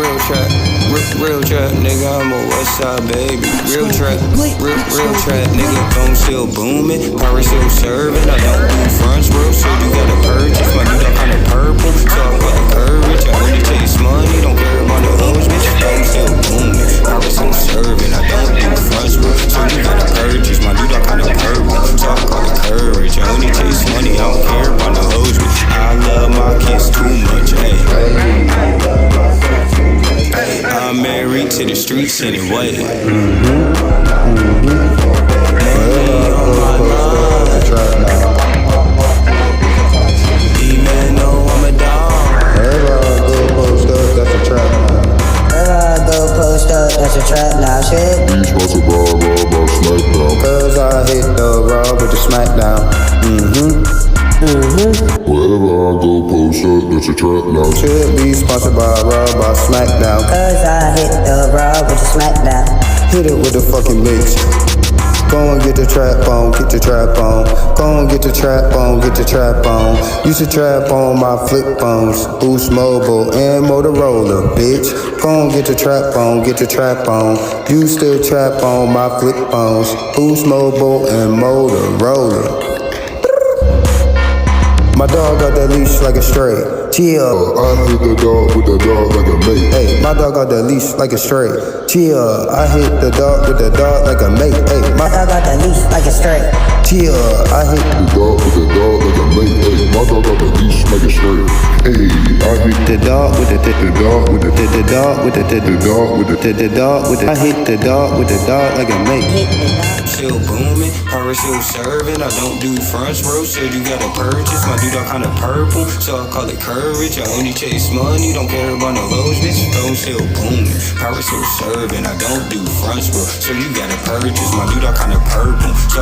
real trap, nigga, I'm a west side baby. Real trap, nigga, phone still booming, Pyrex still serving. I don't do fronts, bro, so you gotta purchase. My dude, I'm kinda purple, so I got the courage. I only chase money, don't care about the hoes, bitch. Phone still booming, Pyrex still serving. I don't do fronts, bro, so you gotta purchase. My dude, I'm kinda purple, so I got the courage. I only chase money, I don't care about the hoes, bitch. I love my kids too much, hey. I'm married to the streets anyway. Money on my mind. Even though I'm a dog. Wherever I go post up, that's a trap now. Wherever I go post up, that's a trap now, shit. Leash sponsored by Smackdown. Cause I hit the raw with the smackdown. Wherever I go post up, that's a trap now. Should be sponsored by Smackdown. Cause I hit the raw with the smackdown. Hit it with the fucking mix. Go and get the trap on, get the trap on. Go and get the trap on, get the trap on. Use the trap on my flip phones, Boost Mobile and Motorola, bitch. Go and get the trap on, get the trap on. Use the trap on my flip phones, Boost Mobile and Motorola. My dog got that leash like a stray. Chill. I hit the dog with the dog like a mate. Hey, my dog got that leash like a stray. Chill. I hit the dog with the dog like a mate. Hey, My dog got the leash like a stray. chill. I hit The dog with the dog like a mate. Hey, my dog got the leash like a straight. Hey, I hit the dog with the dog with the dog with the dog with the dog with the I hit the dog with the dog like a mate. Still booming, Pyrex still serving. I don't do fronts, bro, so you gotta purchase. My dude, I'm kinda purple, so I call it courage. I only chase money, don't care about no lows, bitch. Phone still booming, Pyrex still serving. I don't do fronts, bro, so you gotta purchase. My dude, I'm kinda purple, so